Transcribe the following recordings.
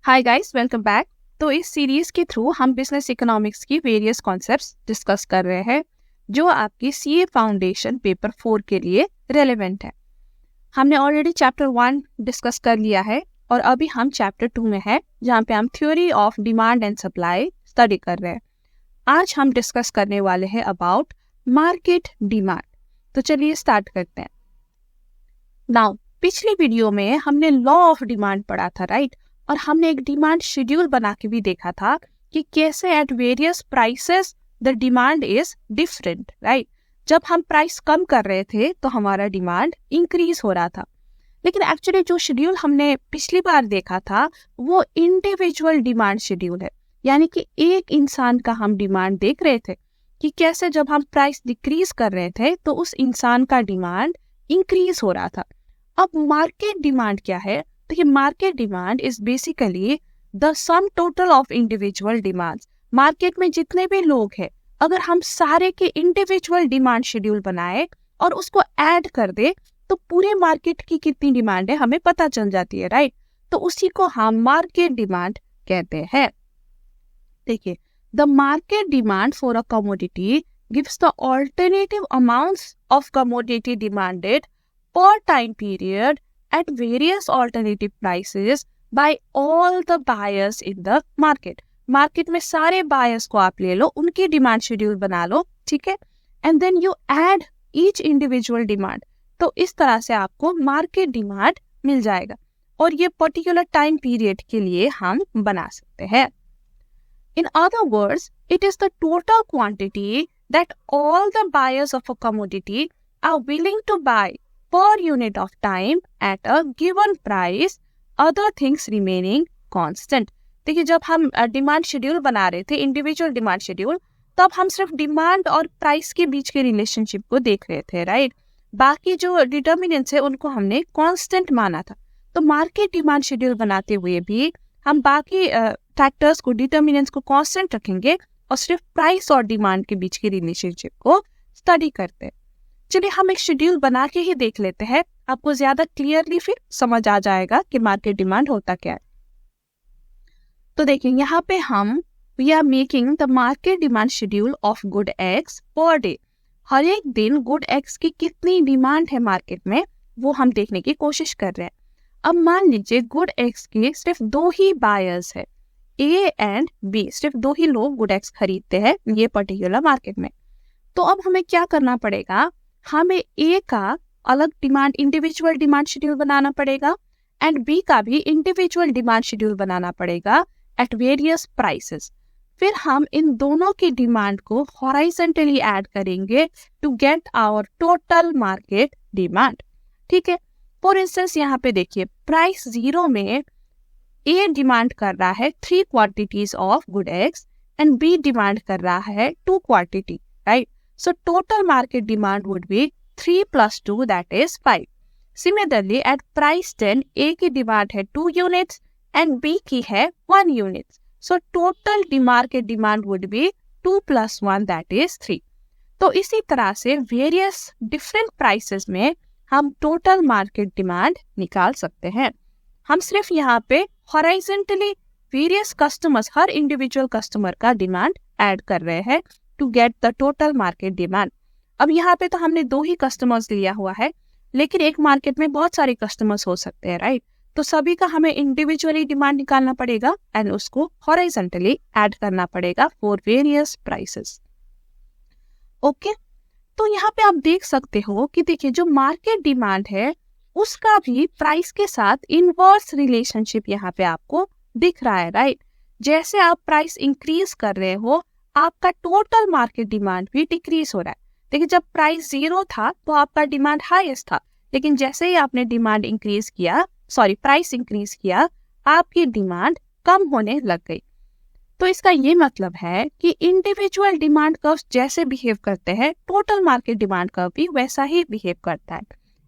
Hi guys, welcome back. तो इस series के थ्रू हम बिजनेस इकोनॉमिक्स की वेरियस कॉन्सेप्ट्स डिस्कस कर रहे हैं जो आपकी सीए फाउंडेशन पेपर 4 के लिए रेलेवेंट है। हमने ऑलरेडी चैप्टर 1 डिस्कस कर लिया है और अभी हम चैप्टर 2 में है जहाँ पे हम theory of demand and supply study कर रहे हैं। आज हम डिस्कस करने वाले हैं अबाउट मार्केट डिमांड। तो चलिए स्टार्ट करते हैं। नाउ पिछली वीडियो में हमने लॉ ऑफ डिमांड पढ़ा था, राइट? और हमने एक डिमांड शेड्यूल बना के भी देखा था कि कैसे at various prices the demand is different, right? जब हम प्राइस कम कर रहे थे तो हमारा डिमांड इंक्रीज हो रहा था। लेकिन एक्चुअली जो शेड्यूल हमने पिछली बार देखा था वो इंडिविजुअल डिमांड शेड्यूल है, यानी कि एक इंसान का हम डिमांड देख रहे थे कि कैसे जब हम प्राइस डिक्रीज कर रहे थे तो उस इंसान का डिमांड इंक्रीज हो रहा था। अब मार्केट डिमांड क्या है? तो ये market demand is basically the sum total of individual demands. Market में जितने भी लोग हैं, अगर हम सारे के इंडिविजुअल डिमांड शेड्यूल बनाए और उसको ऐड कर दे तो पूरे मार्केट की कितनी डिमांड है हमें पता चल जाती है, राइट? तो उसी को हम मार्केट डिमांड कहते हैं। देखिए, the market demand for a commodity gives the alternative amounts of commodity demanded per time period at various alternative prices by all the buyers in the market. Market में सारे buyers को आप ले लो, उनकी demand schedule बना लो, ठीक है? And then you add each individual demand. तो इस तरह से आपको मार्केट डिमांड मिल जाएगा और ये पर्टिकुलर टाइम पीरियड के लिए हम बना सकते हैं। In other words, it is the total quantity that all the buyers of a commodity are willing to buy per unit of time at a given price, other things remaining constant. देखिए, जब हम demand schedule बना रहे थे, individual demand schedule, तब हम सिर्फ demand और प्राइस के बीच के रिलेशनशिप को देख रहे थे, राइट? बाकी जो डिटर्मिनेंट्स है उनको हमने कांस्टेंट माना था। तो मार्केट डिमांड शेड्यूल बनाते हुए भी हम बाकी फैक्टर्स को, डिटर्मिनेंट्स को कांस्टेंट रखेंगे और सिर्फ प्राइस और डिमांड के बीच के रिलेशनशिप को स्टडी करते हैं। चलिए हम एक शेड्यूल बना के ही देख लेते हैं, आपको ज्यादा क्लियरली फिर समझ आ जाएगा कि मार्केट डिमांड होता क्या है। तो देखिए, यहाँ पे हम we are making the market demand schedule of good X per day. हर एक दिन गुड एक्स की कितनी डिमांड है मार्केट में वो हम देखने की कोशिश कर रहे हैं। अब मान लीजिए गुड एक्स के सिर्फ 2 ही बायर्स है, ए एंड बी, सिर्फ 2 ही लोग गुड एक्स खरीदते हैं ये पर्टिकुलर मार्केट में। तो अब हमें क्या करना पड़ेगा? हमें ए का अलग डिमांड, इंडिविजुअल डिमांड शेड्यूल बनाना पड़ेगा एंड बी का भी इंडिविजुअल डिमांड शेड्यूल बनाना पड़ेगा एट वेरियस प्राइसेस। फिर हम इन दोनों की डिमांड को हॉरिजॉन्टली ऐड करेंगे to get our total market demand, ठीक है? फॉर इंस्टेंस यहाँ पे देखिए, प्राइस 0 में ए डिमांड कर रहा है 3 quantities of good eggs and B demand कर रहा है 2 quantity, right? So total market demand would be 3 plus 2, that is 5. Similarly, at price 10, A की डिमांड है 2 units and B की है 1 unit. So total market demand would be 2 plus 1, that is 3. तो इसी तरह से various different prices में हम total market demand निकाल सकते हैं। हम सिर्फ यहाँ पे horizontally various customers, हर individual customer का demand add कर रहे हैं to get the total market demand. अब यहाँ पे तो हमने 2 ही कस्टमर्स लिया हुआ है, लेकिन एक मार्केट में बहुत सारे कस्टमर्स हो सकते हैं, राइट? तो सभी का हमें इंडिविजुअली डिमांड निकालना पड़ेगा एंड उसको हॉरिजॉन्टली ऐड करना पड़ेगा फॉर वेरियस प्राइसेस। ओके, तो यहाँ पे आप देख सकते हो कि देखिए, जो मार्केट डिमांड है उसका भी प्राइस के साथ इनवर्स रिलेशनशिप यहाँ पे आपको दिख रहा है, राइट? जैसे आप प्राइस इंक्रीज कर रहे हो आपका टोटल मार्केट डिमांड भी डिक्रीज हो रहा है। देखिए, जब प्राइस 0 था तो आपका डिमांड हाईएस्ट था, लेकिन जैसे ही आपने डिमांड इंक्रीज किया, प्राइस इंक्रीज किया, आपकी डिमांड कम होने लग गई। तो इसका ये मतलब है कि इंडिविजुअल डिमांड कर्व जैसे बिहेव करते हैं, टोटल मार्केट डिमांड कर्व भी वैसा ही बिहेव करता है।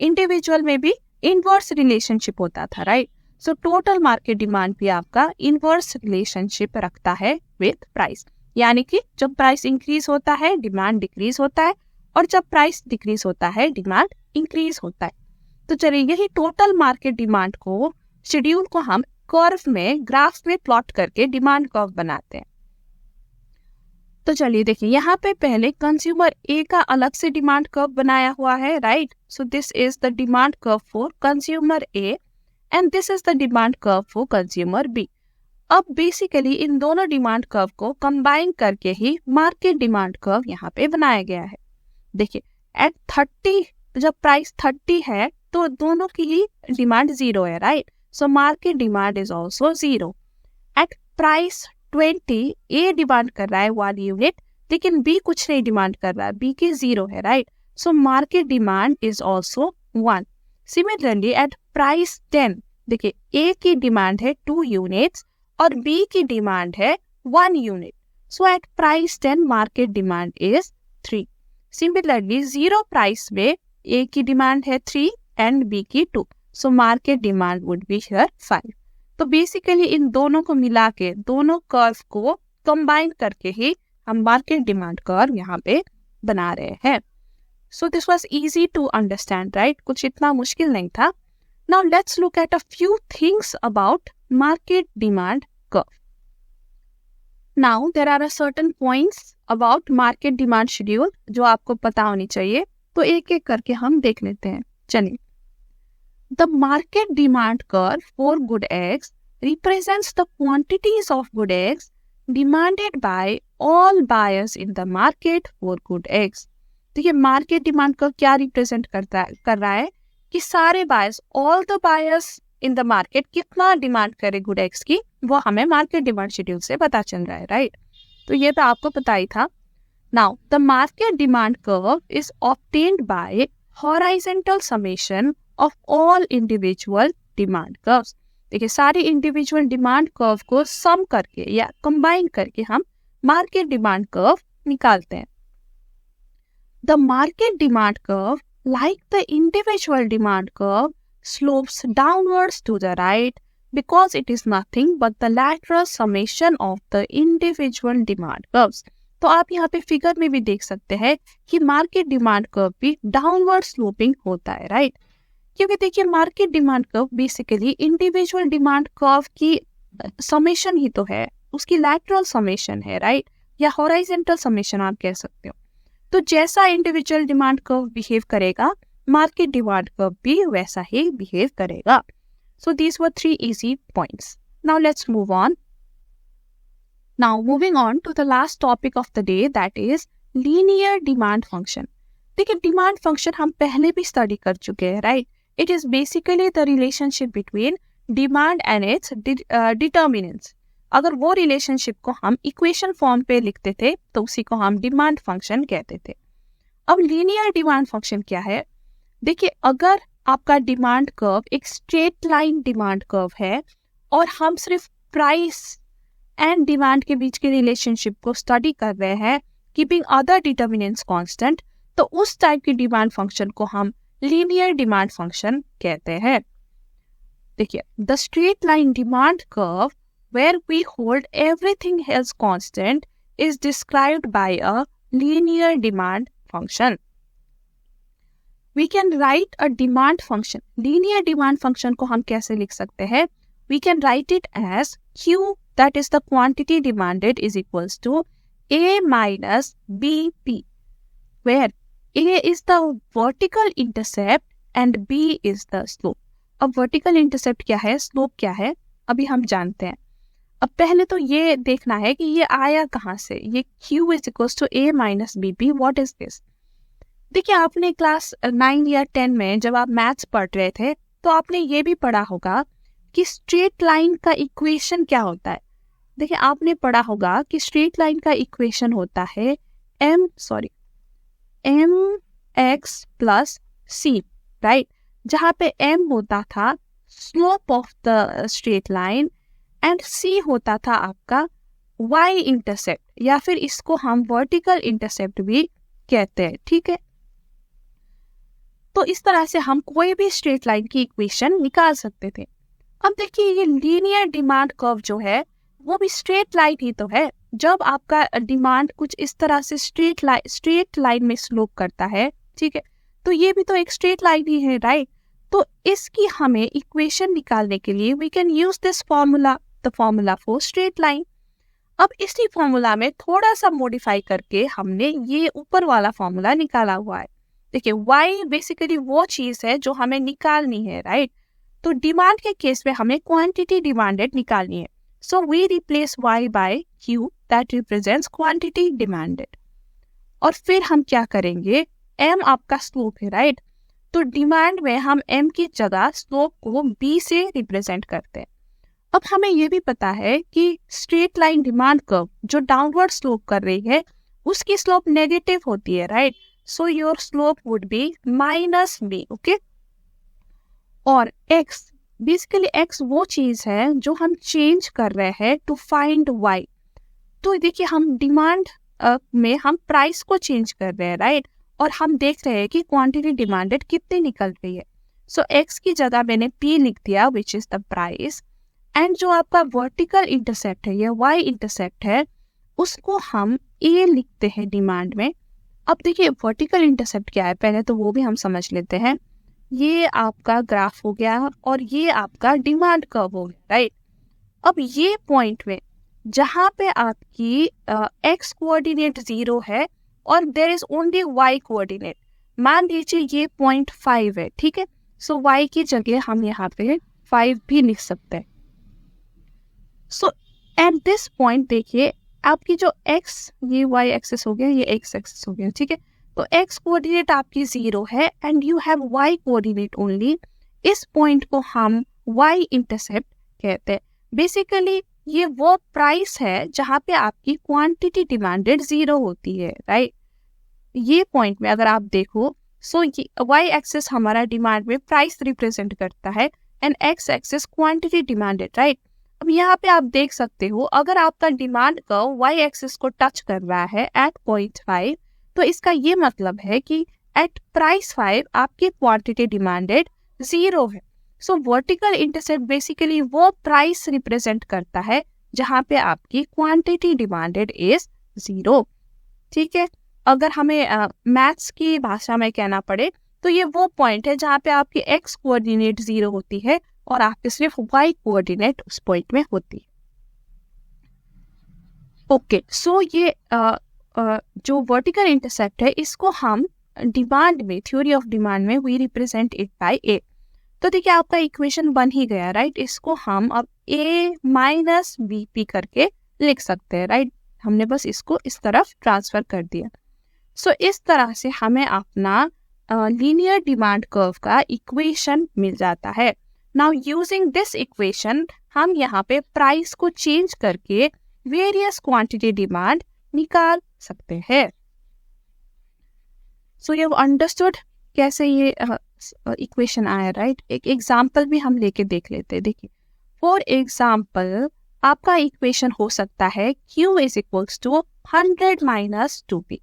इंडिविजुअल में भी इनवर्स रिलेशनशिप होता था, right? So total market demand भी आपका इनवर्स रिलेशनशिप रखता है विथ प्राइस, यानी कि जब प्राइस इंक्रीज होता है डिमांड डिक्रीज होता है और जब प्राइस डिक्रीज होता है डिमांड इंक्रीज होता है। तो चलिए, यही टोटल मार्केट डिमांड को शेड्यूल को हम कर्व में, ग्राफ में प्लॉट करके डिमांड कर्व बनाते हैं। तो चलिए देखिए, यहाँ पे पहले कंज्यूमर ए का अलग से डिमांड कर्व बनाया हुआ है, right. So this is the demand curve for consumer A and this is the demand curve for consumer B. अब बेसिकली इन दोनों डिमांड कर्व को कंबाइन करके ही मार्केट डिमांड कर्व यहाँ पे बनाया गया है। देखिए एट 30, जब प्राइस 30 है तो दोनों की ही डिमांड 0 है, right. So market demand is also 0। At price 20 A demand कर रहा है 1 यूनिट, लेकिन बी कुछ नहीं डिमांड कर रहा है, बी की 0 है, right. So market demand is also 1। Similarly at price 10, देखिए ए की डिमांड है 2 यूनिट्स और बी की डिमांड है 1 unit. So at price 10 market demand is 3। Similarly 0 price में ए की डिमांड है 3 एंड बी की 2, सो market demand would be here 5। तो बेसिकली इन दोनों को मिला के, दोनों कर्व को कंबाइन करके ही हम मार्केट डिमांड कर्व यहाँ पे बना रहे हैं। So this was easy to understand, right. कुछ इतना मुश्किल नहीं था। Now let's look at a few things about market demand curve. Now there are certain points about market demand schedule जो आपको पता होनी चाहिए, तो एक एक करके हम देख लेते हैं। चलिए, the market demand curve for good eggs represents the quantities of good eggs demanded by all buyers in the market for good eggs। देखिए मार्केट डिमांड कर्व क्या रिप्रेजेंट कर रहा है कि सारे buyers, all the buyers in the market कितना demand करे good eggs की, वो हमें मार्केट डिमांड शेड्यूल से पता चल रहा है, राइट। तो ये तो आपको पता ही था। Now the market demand curve is obtained by horizontal summation of all individual demand curves। देखिए सारी इंडिविजुअल डिमांड कर्व को सम करके या कंबाइन करके हम मार्केट डिमांड कर्व निकालते हैं। The market demand curve, like the individual demand curve, slopes downwards to the right because it is nothing but the lateral summation of the individual demand curves। तो आप यहाँ पे figure में भी देख सकते हैं कि मार्केट डिमांड कर्व भी डाउनवर्ड स्लोपिंग होता है, राइट। क्योंकि देखिए market demand curve basically individual demand curve की समेशन ही तो है, उसकी लैटरल समेशन है, राइट, या हॉराइजॉन्टल समेशन आप कह सकते हो। तो जैसा इंडिविजुअल डिमांड कर्व बिहेव करेगा, मार्केट डिमांड कर्व भी वैसा ही बिहेव करेगा। So these were 3 easy points. Now let's move on. Now moving on to the last topic of the day, that is linear demand function. देखिए demand function हम पहले भी study कर चुके हैं, right. It is basically the relationship between demand and its determinants। अगर वो relationship को हम इक्वेशन फॉर्म पे लिखते थे तो उसी को हम डिमांड फंक्शन कहते थे। अब लीनियर डिमांड फंक्शन क्या है? देखिए अगर आपका डिमांड कर्व एक स्ट्रेट लाइन डिमांड कर्व है और हम सिर्फ प्राइस एंड डिमांड के बीच के रिलेशनशिप को स्टडी कर रहे हैं कीपिंग अदर डिटर्मिनेंट्स कांस्टेंट, तो उस टाइप की डिमांड फंक्शन को हम लीनियर डिमांड फंक्शन कहते हैं। देखिए the straight line demand curve where we hold everything as constant is described by a linear demand function. We can write a demand function. Linear demand function को हम कैसे लिख सकते हैं? We can write it as Q, that is the quantity demanded, is equals to A minus BP, where A is the vertical intercept and B is the slope। अब vertical intercept क्या है, slope क्या है, अभी हम जानते हैं। अब पहले तो ये देखना है कि ये आया कहाँ से। ये Q is equals to A minus BP, what is this? देखिए आपने क्लास 9 या 10 में जब आप मैथ्स पढ़ रहे थे तो आपने ये भी पढ़ा होगा कि स्ट्रेट लाइन का इक्वेशन क्या होता है। देखिए आपने पढ़ा होगा कि स्ट्रेट लाइन का इक्वेशन होता है mx प्लस c, राइट, जहाँ पे m होता था slope of the straight line and c होता था आपका y इंटरसेप्ट, या फिर इसको हम वर्टिकल इंटरसेप्ट भी कहते हैं, ठीक है। तो इस तरह से हम कोई भी स्ट्रेट लाइन की इक्वेशन निकाल सकते थे। अब देखिए ये लीनियर डिमांड कर्व जो है वो भी स्ट्रेट लाइन ही तो है। जब आपका डिमांड कुछ इस तरह से स्ट्रेट लाइन में स्लोप करता है, ठीक है, तो ये भी तो एक स्ट्रेट लाइन ही है, राइट। तो इसकी हमें इक्वेशन निकालने के लिए we can use this formula, the formula for straight line. अब इसी फॉर्मूला में थोड़ा सा मॉडिफाई करके हमने ये ऊपर वाला फॉर्मूला निकाला हुआ है। देखिए y बेसिकली वो चीज है जो हमें निकालनी है, राइट? तो डिमांड के केस में हमें क्वांटिटी डिमांडेड निकालनी है। So we replace y by q that represents quantity demanded. और फिर हम क्या करेंगे, m आपका स्लोप है, राइट? तो डिमांड में हम m की जगह स्लोप को b से रिप्रेजेंट करते हैं। अब हमें ये भी पता है कि स्ट्रेट लाइन डिमांड कर्व जो डाउनवर्ड स्लोप कर रही है उसकी स्लोप नेगेटिव होती है, right? So your slope would be minus b, okay? और x, बेसिकली x वो चीज है जो हम चेंज कर रहे हैं टू फाइंड y। तो देखिए हम डिमांड में हम प्राइस को चेंज कर रहे हैं, राइट? और हम देख रहे हैं कि क्वांटिटी डिमांडेड कितनी निकल रही है। सो x की जगह मैंने p लिख दिया which is the price, and जो आपका वर्टिकल इंटरसेप्ट है या y इंटरसेप्ट है उसको हम a लिखते हैं डिमांड में। अब देखिए वर्टिकल इंटरसेप्ट क्या है पहले तो वो भी हम समझ लेते हैं। ये आपका ग्राफ हो गया और ये आपका डिमांड कर्व हो गया, राइट? अब ये पॉइंट में जहां पे आपकी x कोऑर्डिनेट 0 है और there is only y coordinate, मान लीजिए ये 0.5 है, ठीक है? सो y की जगह हम यहाँ पे 5 भी लिख सकते हैं। सो एट दिस पॉइंट देखिए आपकी जो x, ये y एक्सिस हो गया, ये x एक्सिस हो गया, ठीक है? तो x कोऑर्डिनेट आपकी 0 है and you have y coordinate only. इस पॉइंट को हम y इंटरसेप्ट कहते हैं। बेसिकली ये वो प्राइस है जहां पे आपकी क्वांटिटी डिमांडेड 0 होती है, राइट? ये पॉइंट में अगर आप देखो सो y एक्सिस हमारा डिमांड में प्राइस रिप्रेजेंट करता है and x axis quantity demanded, right? अब यहाँ पे आप देख सकते हो अगर आपका डिमांड कर्व y एक्सिस को टच कर रहा है एट 0.5, तो इसका ये मतलब है कि एट प्राइस 5 आपकी क्वांटिटी डिमांडेड 0 है। सो वर्टिकल इंटरसेप्ट बेसिकली वो प्राइस रिप्रेजेंट करता है जहां पे आपकी क्वांटिटी डिमांडेड इज 0, ठीक है? अगर हमें मैथ्स की भाषा में कहना पड़े तो ये वो पॉइंट है जहां पे आपकी x कोऑर्डिनेट 0 होती है और आपके सिर्फ y कोऑर्डिनेट उस पॉइंट में होती है। ओके, सो ये जो वर्टिकल इंटरसेप्ट है इसको हम डिमांड में, थ्योरी ऑफ डिमांड में we represent it by a। तो देखिए आपका इक्वेशन बन ही गया, राइट? इसको हम अब a माइनस bp करके लिख सकते हैं, राइट? हमने बस इसको इस तरफ ट्रांसफर कर दिया। सो इस तरह से हमें अपना लीनियर डिमांड कर्व का इक्वेशन मिल जाता है। नाउ यूजिंग दिस इक्वेशन हम यहाँ पे प्राइस को चेंज करके वेरियस क्वांटिटी डिमांड निकाल सकते हैं। सो यू अंडरस्टूड कैसे ये इक्वेशन आया, राइट? एक एग्जांपल भी हम लेके देख लेते हैं। देखिए फॉर एग्जांपल आपका इक्वेशन हो सकता है Q is equals to 100 minus 2P,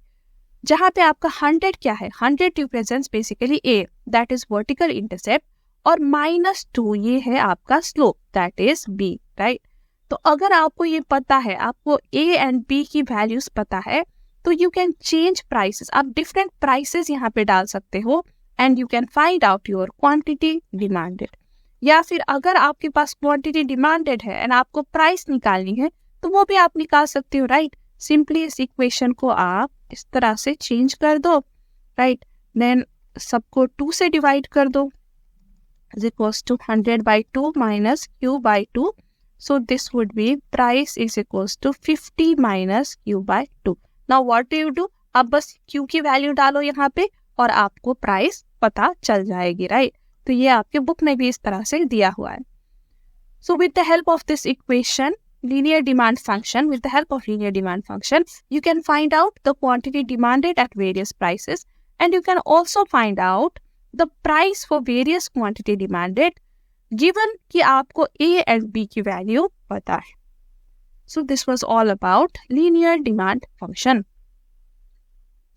जहाँ पे आपका 100 क्या है, 100 represents basically A that is vertical intercept और -2 ये है आपका स्लोप दैट इज B, राइट? तो अगर आपको ये पता है, आपको A एंड B की वैल्यूज पता है, तो यू कैन चेंज प्राइसेस। आप डिफरेंट प्राइसेस यहाँ पे डाल सकते हो and you can find out your quantity demanded. या फिर अगर आपके पास क्वांटिटी डिमांडेड है एंड आपको प्राइस निकालनी है तो वो भी आप निकाल सकते हो, राइट? सिंपली इस इक्वेशन को आप इस तरह से चेंज कर दो, राइट? देन सबको 2 से डिवाइड कर दो, is equals to 100 by 2 minus Q by 2. So this would be price is equals to 50 minus Q by 2. Now what do you do? आप बस Q की वैल्यू डालो यहाँ पे और आपको प्राइस पता चल जाएगी, राइट? तो ये आपके बुक में भी इस तरह से दिया हुआ है। So with the help of this equation, linear demand function, with the help of linear demand function, you can find out the quantity demanded at various prices, and you can also find out the price for various quantity demanded given कि आपको A and B की value पता है। So this was all about linear demand function.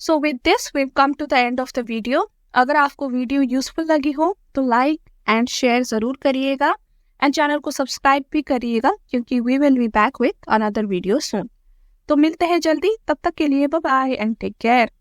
So with this we've come to the end of the video. अगर आपको video useful लगी हो तो लाइक एंड शेयर जरूर करिएगा एंड चैनल को सब्सक्राइब भी करिएगा क्योंकि we will be back with another video soon. तो मिलते हैं जल्दी, तब तक के लिए bye bye and take care.